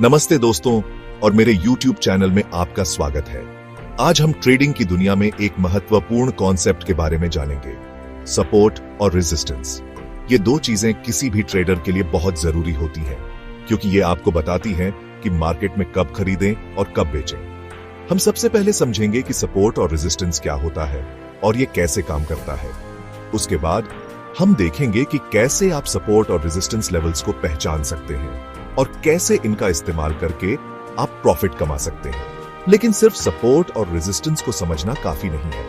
नमस्ते दोस्तों और मेरे YouTube चैनल में आपका स्वागत है। आज हम ट्रेडिंग की दुनिया में एक महत्वपूर्ण कॉन्सेप्ट के बारे में जानेंगे, सपोर्ट और रेजिस्टेंस। ये दो चीजें किसी भी ट्रेडर के लिए बहुत जरूरी होती हैं, क्योंकि ये आपको बताती हैं कि मार्केट में कब खरीदें और कब बेचें। हम सबसे पहले समझेंगे कि सपोर्ट और रेजिस्टेंस क्या होता है और ये कैसे काम करता है। उसके बाद हम देखेंगे कि कैसे आप सपोर्ट और रेजिस्टेंस लेवल्स को पहचान सकते हैं और कैसे इनका इस्तेमाल करके आप प्रॉफिट कमा सकते हैं। लेकिन सिर्फ सपोर्ट और रेजिस्टेंस को समझना काफी नहीं है।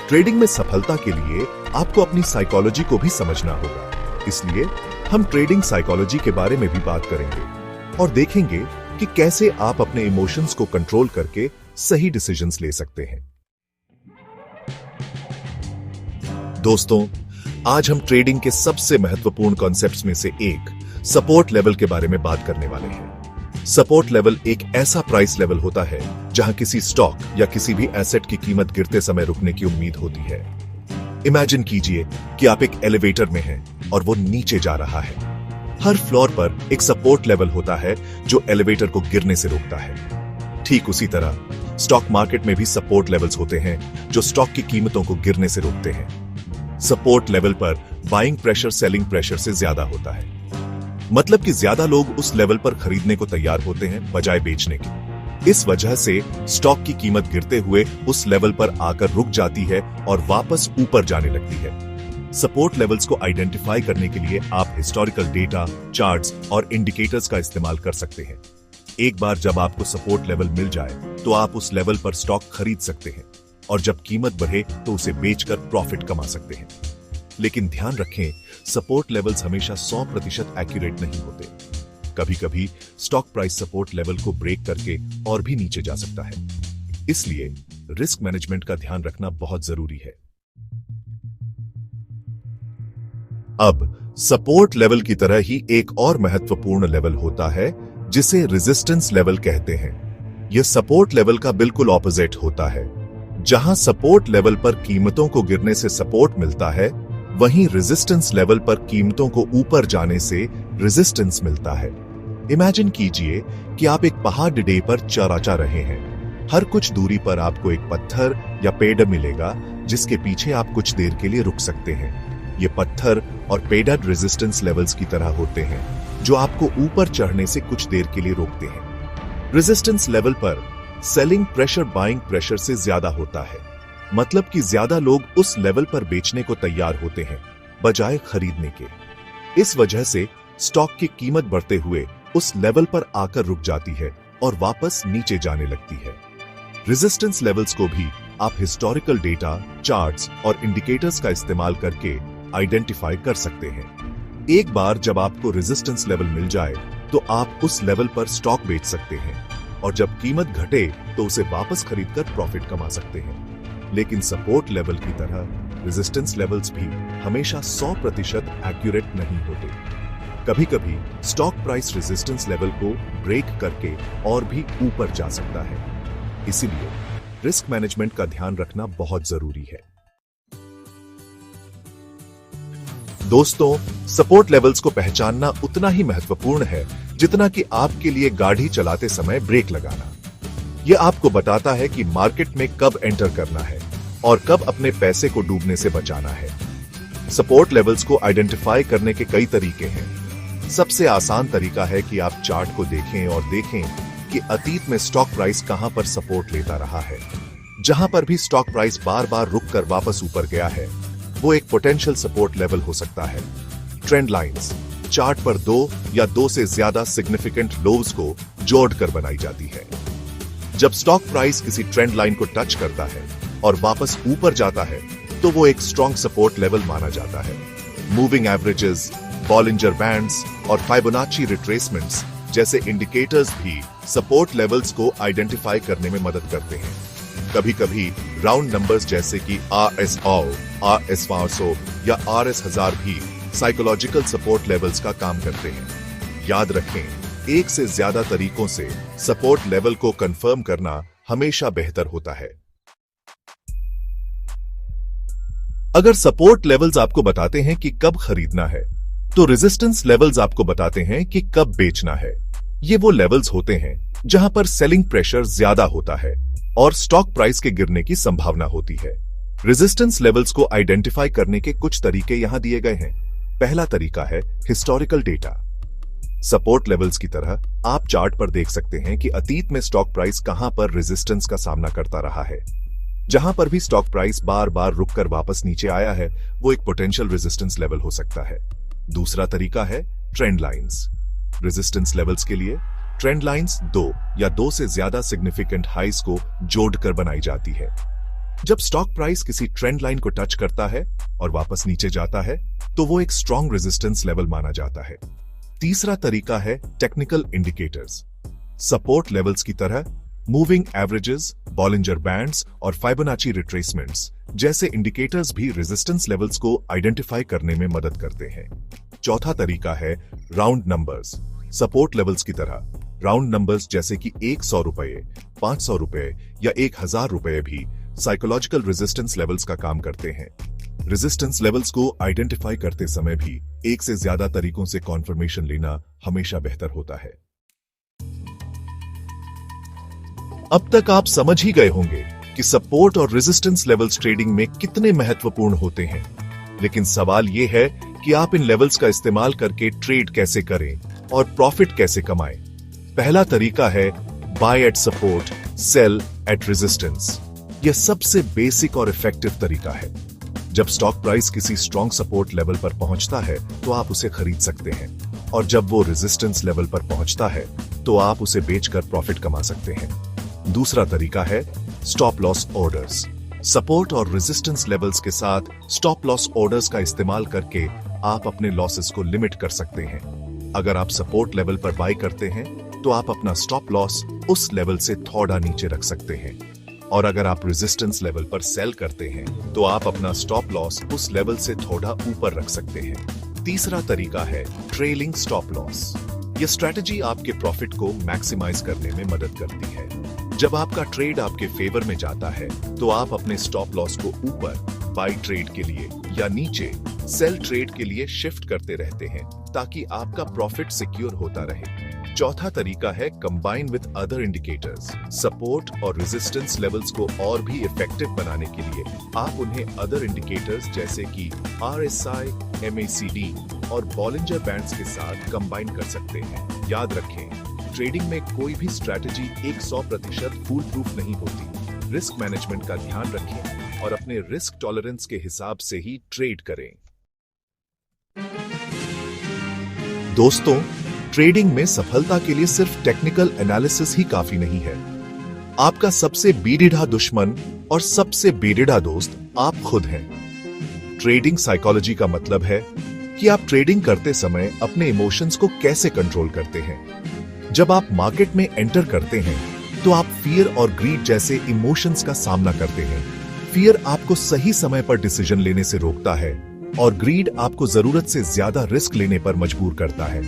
ट्रेडिंग में सफलता के लिए आपको अपनी साइकोलॉजी को भी समझना होगा। इसलिए हम ट्रेडिंग साइकोलॉजी के बारे में भी बात करेंगे और देखेंगे कि कैसे आप अपने इमोशंस को कंट्रोल करके सही डिसीजंस ले सकते हैं। दोस्तों, आज हम ट्रेडिंग के सबसे महत्वपूर्ण कॉन्सेप्ट्स में से एक सपोर्ट लेवल के बारे में बात करने वाले हैं। सपोर्ट लेवल एक ऐसा प्राइस लेवल होता है जहां किसी स्टॉक या किसी भी एसेट की कीमत गिरते समय रुकने की उम्मीद होती है। इमेजिन कीजिए कि आप एक एलिवेटर में हैं और वो नीचे जा रहा है। हर फ्लोर पर एक सपोर्ट लेवल होता है जो एलिवेटर को गिरने से रोकता है। ठीक उसी तरह स्टॉक मार्केट में भी सपोर्ट लेवल्स होते हैं जो स्टॉक की कीमतों को गिरने से रोकते हैं। सपोर्ट लेवल पर बाइंग प्रेशर सेलिंग प्रेशर से ज्यादा होता है, मतलब कि ज्यादा लोग उस लेवल पर खरीदने को तैयार होते हैं बजाय बेचने के। इस वजह से स्टॉक की कीमत गिरते हुए उस लेवल पर आकर रुक जाती है और वापस ऊपर जाने लगती है। सपोर्ट लेवल्स को आइडेंटिफाई करने के लिए आप हिस्टोरिकल डेटा, चार्ट्स और इंडिकेटर्स का इस्तेमाल कर सकते हैं। एक बार जब आपको सपोर्ट लेवल मिल जाए तो आप उस लेवल पर स्टॉक खरीद सकते हैं और जब कीमत बढ़े तो उसे बेचकर प्रॉफिट कमा सकते हैं। लेकिन ध्यान रखें, सपोर्ट लेवल्स हमेशा 100% एक्यूरेट नहीं होते। कभी कभी स्टॉक प्राइस सपोर्ट लेवल को ब्रेक करके और भी नीचे जा सकता है। इसलिए रिस्क मैनेजमेंट का ध्यान रखना बहुत जरूरी है। अब सपोर्ट लेवल की तरह ही एक और महत्वपूर्ण लेवल होता है जिसे रेजिस्टेंस लेवल कहते हैं। यह सपोर्ट लेवल का बिल्कुल ऑपोजिट होता है। जहां सपोर्ट लेवल पर कीमतों को गिरने से सपोर्ट मिलता है, वहीं रेजिस्टेंस लेवल पर कीमतों को ऊपर जाने से रेजिस्टेंस मिलता है। इमेजिन कीजिए कि आप एक पहाड़ी पर चढ़ रहे हैं। हर कुछ दूरी पर आपको एक पत्थर या पेड़ मिलेगा जिसके पीछे आप कुछ देर के लिए रुक सकते हैं। ये पत्थर और पेड़ रेजिस्टेंस लेवल्स की तरह होते हैं जो आपको ऊपर चढ़ने से कुछ देर के लिए रोकते हैं। रेजिस्टेंस लेवल पर सेलिंग प्रेशर बाइंग प्रेशर से ज्यादा होता है, मतलब कि ज्यादा लोग उस लेवल पर बेचने को तैयार होते हैं बजाय खरीदने के। इस वजह से स्टॉक की कीमत बढ़ते हुए उस लेवल पर आकर रुक जाती है और वापस नीचे जाने लगती है। रेजिस्टेंस लेवल्स को भी आप हिस्टोरिकल डेटा, चार्ट्स और इंडिकेटर्स का इस्तेमाल करके आइडेंटिफाई कर सकते हैं। एक बार जब आपको रेजिस्टेंस लेवल मिल जाए तो आप उस लेवल पर स्टॉक बेच सकते हैं और जब कीमत घटे तो उसे वापस खरीदकर प्रॉफिट कमा सकते हैं। लेकिन सपोर्ट लेवल की तरह रेजिस्टेंस लेवल्स भी हमेशा 100% एक्यूरेट नहीं होते। कभी कभी स्टॉक प्राइस रेजिस्टेंस लेवल को ब्रेक करके और भी ऊपर जा सकता है। इसीलिए रिस्क मैनेजमेंट का ध्यान रखना बहुत जरूरी है। दोस्तों, सपोर्ट लेवल्स को पहचानना उतना ही महत्वपूर्ण है जितना कि आपके लिए गाड़ी चलाते समय ब्रेक लगाना। यह आपको बताता है कि मार्केट में कब एंटर करना है और कब अपने पैसे को डूबने से बचाना है। सपोर्ट लेवल्स को आइडेंटिफाई करने के कई तरीके हैं। सबसे आसान तरीका है कि आप चार्ट को देखें और देखें कि अतीत में स्टॉक प्राइस कहां पर सपोर्ट लेता रहा है। जहां पर भी स्टॉक प्राइस बार बार रुककर वापस ऊपर गया है, वो एक पोटेंशियल सपोर्ट लेवल हो सकता है। ट्रेंड लाइंस चार्ट पर 2 या 2 से ज्यादा सिग्निफिकेंट लोव्स को जोड़कर बनाई जाती है। जब स्टॉक प्राइस किसी ट्रेंड लाइन को टच करता है और वापस ऊपर जाता है तो वो एक स्ट्रॉन्ग सपोर्ट लेवल माना जाता है। मूविंग एवरेजेस, बॉलिंजर बैंड्स और फाइबोनाची रिट्रेसमेंट्स जैसे इंडिकेटर्स भी सपोर्ट लेवल्स को आइडेंटिफाई करने में मदद करते हैं। कभी कभी राउंड नंबर्स जैसे कि RSI, RS500 या RS1000 भी साइकोलॉजिकल सपोर्ट लेवल्स का काम करते हैं। याद रखें, एक से ज्यादा तरीकों से सपोर्ट लेवल को कंफर्म करना हमेशा बेहतर होता है। अगर सपोर्ट लेवल्स आपको बताते हैं कि कब खरीदना है, तो रेजिस्टेंस लेवल्स आपको बताते हैं कि कब बेचना है। ये वो लेवल्स होते हैं जहां पर सेलिंग प्रेशर ज्यादा होता है और स्टॉक प्राइस के गिरने की संभावना होती है। रेजिस्टेंस लेवल्स को आइडेंटिफाई करने के कुछ तरीके यहां दिए गए हैं। पहला तरीका है हिस्टोरिकल डेटा। सपोर्ट लेवल्स की तरह आप चार्ट पर देख सकते हैं कि अतीत में स्टॉक प्राइस कहां पर रेजिस्टेंस का सामना करता रहा है। जहां पर भी स्टॉक प्राइस बार बार रुककर वापस नीचे आया है, वो एक पोटेंशियल रेजिस्टेंस लेवल हो सकता है। दूसरा तरीका है ट्रेंड लाइंस। रेजिस्टेंस लेवल्स के लिए ट्रेंड लाइंस 2 या 2 से ज्यादा सिग्निफिकेंट हाइज को जोड़कर बनाई जाती है। जब स्टॉक प्राइस किसी ट्रेंड लाइन को टच करता है और वापस नीचे जाता है, तो वो एक स्ट्रॉन्ग रेजिस्टेंस लेवल माना जाता है। तीसरा तरीका है टेक्निकल इंडिकेटर्स। सपोर्ट लेवल्स की तरह मूविंग एवरेजेस, बॉलिंजर बैंड्स और फाइबोनाची रिट्रेसमेंट्स जैसे इंडिकेटर्स भी रेजिस्टेंस लेवल्स को आइडेंटिफाई करने में मदद करते हैं। चौथा तरीका है राउंड नंबर्स। सपोर्ट लेवल्स की तरह राउंड नंबर्स जैसे कि 100 रुपए, 500 रुपए या 1000 रुपए भी साइकोलॉजिकल रेजिस्टेंस लेवल्स का काम करते हैं। रेजिस्टेंस लेवल्स को आइडेंटिफाई करते समय भी एक से ज्यादा तरीकों से कॉन्फर्मेशन लेना हमेशा बेहतर होता है। अब तक आप समझ ही गए होंगे कि सपोर्ट और रेजिस्टेंस लेवल्स ट्रेडिंग में कितने महत्वपूर्ण होते हैं। लेकिन सवाल यह है कि आप इन लेवल्स का इस्तेमाल करके ट्रेड कैसे करें और प्रॉफिट कैसे कमाएं। पहला तरीका है buy at support, sell at resistance. यह सबसे बेसिक और इफेक्टिव तरीका है। जब स्टॉक प्राइस किसी स्ट्रॉन्ग सपोर्ट लेवल पर पहुंचता है तो आप उसे खरीद सकते हैं, और जब वो रेजिस्टेंस लेवल पर पहुंचता है तो आप उसे बेचकर प्रॉफिट कमा सकते हैं। दूसरा तरीका है स्टॉप लॉस ऑर्डर्स। सपोर्ट और रेजिस्टेंस लेवल्स के साथ स्टॉप लॉस ऑर्डर्स का इस्तेमाल करके आप अपने लॉसेस को लिमिट कर सकते हैं। अगर आप सपोर्ट लेवल पर बाय करते हैं तो आप अपना स्टॉप लॉस उस लेवल से थोड़ा नीचे रख सकते हैं, और अगर आप रेजिस्टेंस लेवल पर सेल करते हैं तो आप अपना स्टॉप लॉस उस लेवल से थोड़ा ऊपर रख सकते हैं। तीसरा तरीका है ट्रेलिंग स्टॉप लॉस। यह स्ट्रेटजी आपके प्रॉफिट को मैक्सिमाइज करने में मदद करती है। जब आपका ट्रेड आपके फेवर में जाता है तो आप अपने स्टॉप लॉस को ऊपर बाई ट्रेड के लिए या नीचे सेल ट्रेड के लिए शिफ्ट करते रहते हैं ताकि आपका प्रॉफिट सिक्योर होता रहे। चौथा तरीका है combine with other indicators. Support और रेजिस्टेंस लेवल्स को और भी इफेक्टिव बनाने के लिए आप उन्हें अदर इंडिकेटर्स जैसे कि RSI, MACD और बॉलिंजर बैंड्स के साथ कंबाइन कर सकते हैं। याद रखें, ट्रेडिंग में कोई भी स्ट्रैटेजी 100% फूल प्रूफ नहीं होती। रिस्क मैनेजमेंट का ध्यान रखें और अपने रिस्क टॉलरेंस के हिसाब से ही ट्रेड करें। दोस्तों, ट्रेडिंग में सफलता के लिए सिर्फ टेक्निकल एनालिसिस ही काफी नहीं है। आपका सबसे बेरीडा दुश्मन और सबसे बेरीडा दोस्त आप खुद हैं। ट्रेडिंग साइकोलॉजी का मतलब है कि आप ट्रेडिंग करते समय अपने इमोशंस को कैसे कंट्रोल करते हैं। जब आप मार्केट में एंटर करते हैं तो आप फियर और ग्रीड जैसे इमोशंस का सामना करते हैं। फियर आपको सही समय पर डिसीजन लेने से रोकता है और ग्रीड आपको जरूरत से ज्यादा रिस्क लेने पर मजबूर करता है।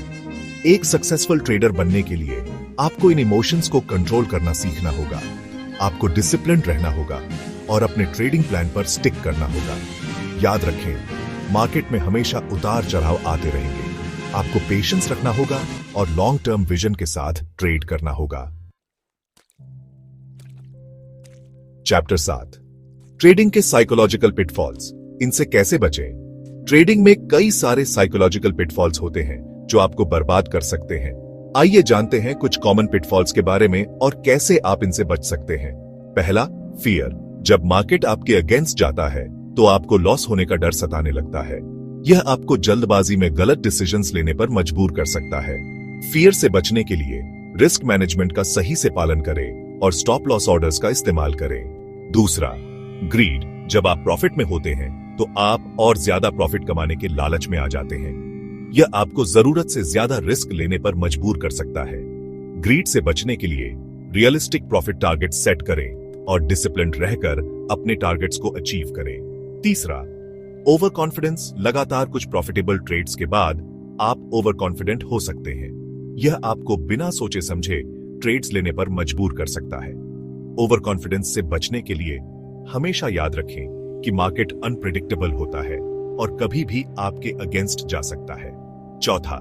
एक सक्सेसफुल ट्रेडर बनने के लिए आपको इन इमोशंस को कंट्रोल करना सीखना होगा। आपको डिसिप्लिन रहना होगा और अपने ट्रेडिंग प्लान पर स्टिक करना होगा। याद रखें, मार्केट में हमेशा उतार चढ़ाव आते रहेंगे। आपको पेशेंस रखना होगा और लॉन्ग टर्म विजन के साथ ट्रेड करना होगा। चैप्टर 7, ट्रेडिंग के साइकोलॉजिकल पिटफॉल्स। इनसे कैसे बचें? ट्रेडिंग में कई सारे साइकोलॉजिकल पिटफॉल्स होते हैं जो आपको बर्बाद कर सकते हैं। आइए जानते हैं कुछ कॉमन पिटफॉल्स के बारे में और कैसे आप इनसे बच सकते हैं। पहला, फियर। जब मार्केट आपके अगेंस्ट जाता है तो आपको लॉस होने का डर सताने लगता है। यह आपको जल्दबाजी में गलत डिसीजंस लेने पर मजबूर कर सकता है। फियर से बचने के लिए रिस्क मैनेजमेंट का सही से पालन करें और स्टॉप लॉस ऑर्डर्स का इस्तेमाल करें। दूसरा, ग्रीड। जब आप प्रॉफिट में होते हैं तो आप और ज्यादा प्रॉफिट कमाने के लालच में आ जाते हैं। यह आपको जरूरत से ज्यादा रिस्क लेने पर मजबूर कर सकता है। ग्रीड से बचने के लिए रियलिस्टिक प्रॉफिट टारगेट सेट करें और डिसिप्लिन्ड रहकर अपने टारगेट्स को अचीव करें। तीसरा, ओवर कॉन्फिडेंस। लगातार कुछ प्रॉफिटेबल ट्रेड्स के बाद आप ओवर कॉन्फिडेंट हो सकते हैं। यह आपको बिना सोचे समझे ट्रेड्स लेने पर मजबूर कर सकता है। ओवर कॉन्फिडेंस से बचने के लिए हमेशा याद रखें कि मार्केट अनप्रेडिक्टेबल होता है और कभी भी आपके अगेंस्ट जा सकता है। चौथा,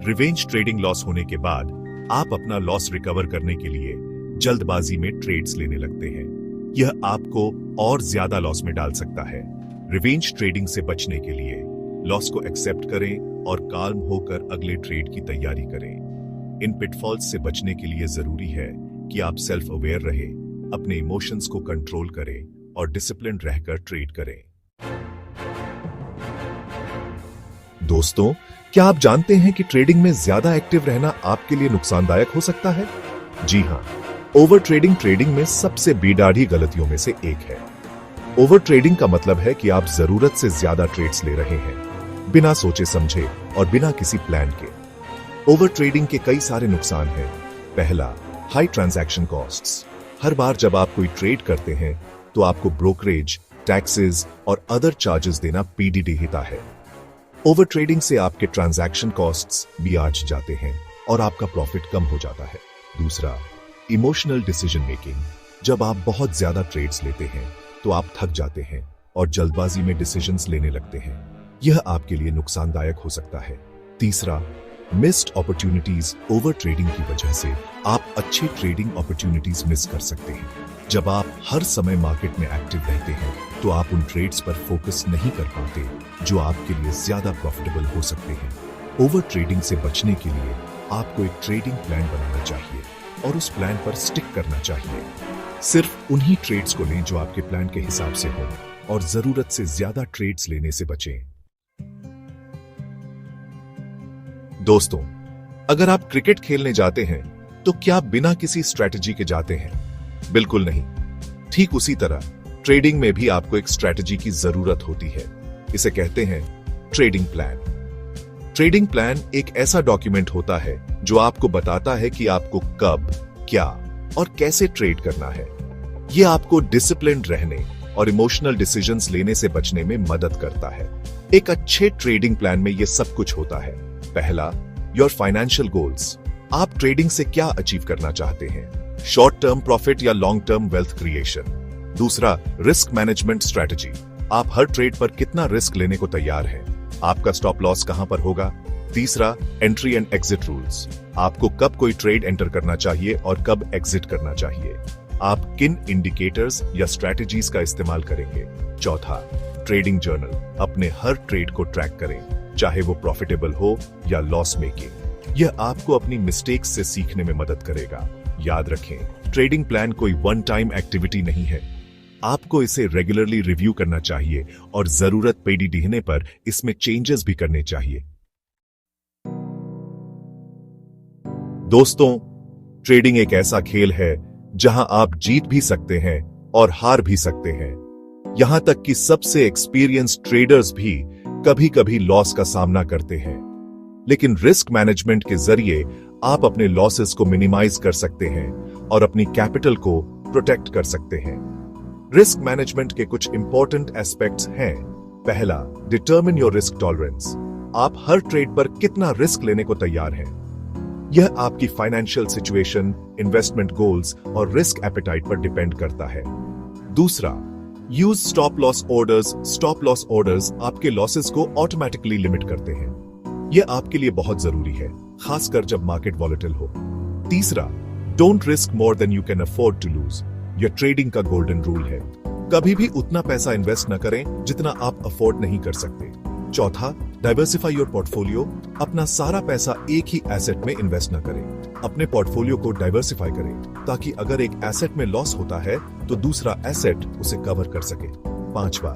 रिवेंज ट्रेडिंग। लॉस होने के बाद आप अपना लॉस रिकवर करने के लिए जल्दबाजी में ट्रेड्स लेने लगते हैं। यह आपको और ज्यादा लॉस में डाल सकता है। रिवेंज ट्रेडिंग से बचने के लिए लॉस को एक्सेप्ट करें और काल्म होकर अगले ट्रेड की तैयारी करें। इन पिटफॉल्स से बचने के लिए जरूरी है कि आप सेल्फ अवेयर रहे, अपने इमोशंस को कंट्रोल करें और डिसिप्लिन रहकर ट्रेड करें। दोस्तों, क्या आप जानते हैं कि ट्रेडिंग में ज्यादा एक्टिव रहना आपके लिए नुकसानदायक हो सकता है? जी हां, ओवर ट्रेडिंग में सबसे बेडाढ़ी गलतियों में से एक है। ओवर ट्रेडिंग का मतलब है कि आप जरूरत से ज्यादा ट्रेड्स ले रहे हैं, बिना सोचे समझे और बिना किसी प्लान के। ओवर ट्रेडिंग के कई सारे नुकसान हैं। पहला, हाई ट्रांजैक्शन कॉस्ट्स। हर बार जब आप कोई ट्रेड करते हैं तो आपको ब्रोकरेज, टैक्सेस और अदर चार्जेस देना पीडीडी हिता है। ओवर ट्रेडिंग से आपके ट्रांजैक्शन कॉस्ट्स भी आठ जाते हैं और आपका प्रॉफिट कम हो जाता है। दूसरा, इमोशनल डिसीजन मेकिंग। जब आप बहुत ज्यादा ट्रेड्स लेते हैं तो आप थक जाते हैं और जल्दबाजी में डिसीजंस लेने लगते हैं। यह आपके लिए नुकसानदायक हो सकता है। तीसरा, मिस्ड अपॉर्चुनिटीज। ओवर ट्रेडिंग की वजह से आप अच्छी ट्रेडिंग अपॉर्चुनिटीज मिस कर सकते हैं। जब आप हर समय मार्केट में एक्टिव रहते हैं तो आप उन ट्रेड्स पर फोकस नहीं कर पाते जो आपके लिए ज्यादा प्रॉफिटेबल हो सकते हैं। ओवर ट्रेडिंग से बचने के लिए आपको एक ट्रेडिंग प्लान बनाना चाहिए और उस प्लान पर स्टिक करना चाहिए। सिर्फ उन्हीं ट्रेड्स को लें जो आपके प्लान के हिसाब से हो और जरूरत से ज्यादा ट्रेड्स लेने से बचें। दोस्तों, अगर आप क्रिकेट खेलने जाते हैं तो क्या बिना किसी स्ट्रैटेजी के जाते हैं? बिल्कुल नहीं। ठीक उसी तरह ट्रेडिंग में भी आपको एक स्ट्रैटेजी की जरूरत होती है। इसे कहते हैं ट्रेडिंग प्लान। ट्रेडिंग प्लान एक ऐसा डॉक्यूमेंट होता है जो आपको बताता है कि आपको कब, क्या और कैसे ट्रेड करना है। यह आपको डिसिप्लिन्ड रहने और इमोशनल डिसीजंस लेने से बचने में मदद करता है। एक अच्छे ट्रेडिंग प्लान में यह सब कुछ होता है। पहला, योर फाइनेंशियल गोल्स। आप ट्रेडिंग से क्या अचीव करना चाहते हैं? शॉर्ट टर्म प्रॉफिट या लॉन्ग टर्म वेल्थ क्रिएशन? दूसरा, रिस्क मैनेजमेंट स्ट्रैटेजी। आप हर ट्रेड पर कितना रिस्क लेने को तैयार हैं? आपका स्टॉप लॉस कहां पर होगा? तीसरा, एंट्री एंड एग्जिट रूल्स। आपको कब कोई ट्रेड एंटर करना चाहिए और कब एग्जिट करना चाहिए? आप किन इंडिकेटर्स या स्ट्रैटेजीज का इस्तेमाल करेंगे? चौथा, ट्रेडिंग जर्नल। अपने हर ट्रेड को ट्रैक करें, चाहे वो प्रॉफिटेबल हो या लॉस मेकिंग। यह आपको अपनी मिस्टेक्स से सीखने में मदद करेगा। याद रखें, ट्रेडिंग प्लान कोई वन टाइम एक्टिविटी नहीं है। आपको इसे रेगुलरली रिव्यू करना चाहिए और जरूरत पड़ने पर इसमें चेंजेस भी करने चाहिए। दोस्तों, ट्रेडिंग एक ऐसा खेल है जहां आप जीत भी सकते हैं और हार भी सकते हैं। यहां तक कि सबसे एक्सपीरियंस ट्रेडर्स भी कभी कभी लॉस का सामना करते हैं। लेकिन रिस्क मैनेजमेंट के जरिए आप अपने लॉसेस को मिनिमाइज कर सकते हैं और अपनी कैपिटल को प्रोटेक्ट कर सकते हैं। रिस्क मैनेजमेंट के कुछ इंपॉर्टेंट एस्पेक्ट्स हैं। पहला, डिटर्मिन योर रिस्क टॉलरेंस। आप हर ट्रेड पर कितना रिस्क लेने को तैयार हैं? यह आपकी फाइनेंशियल सिचुएशन, इन्वेस्टमेंट गोल्स और रिस्क एपेटाइट पर डिपेंड करता है। दूसरा, use stop loss orders. Stop loss orders आपके लॉसेस को ऑटोमेटिकली लिमिट करते हैं। यह आपके लिए बहुत जरूरी है, खासकर जब मार्केट वॉलेटिल हो। तीसरा, don't risk more than you can afford to lose. यह ट्रेडिंग का गोल्डन रूल है। कभी भी उतना पैसा इन्वेस्ट न करें जितना आप अफोर्ड नहीं कर सकते। चौथा, डाइवर्सिफाई योर पोर्टफोलियो। अपना सारा पैसा एक ही एसेट में इन्वेस्ट न करें। अपने पोर्टफोलियो को डाइवर्सिफाई करें ताकि अगर एक एसेट में लॉस होता है तो दूसरा एसेट उसे कवर कर सके। पांचवा,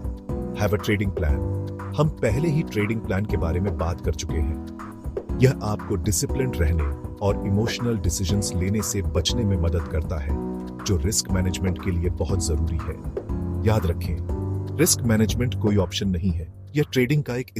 हैव अ ट्रेडिंग प्लान। हम पहले ही ट्रेडिंग प्लान के बारे में बात कर चुके हैं। यह आपको डिसिप्लिन्ड रहने और इमोशनल डिसीजंस लेने से बचने में मदद करता है, जो रिस्क मैनेजमेंट के लिए बहुत जरूरी है। याद रखें, रिस्क मैनेजमेंट कोई ऑप्शन नहीं है, यह ट्रेडिंग का एक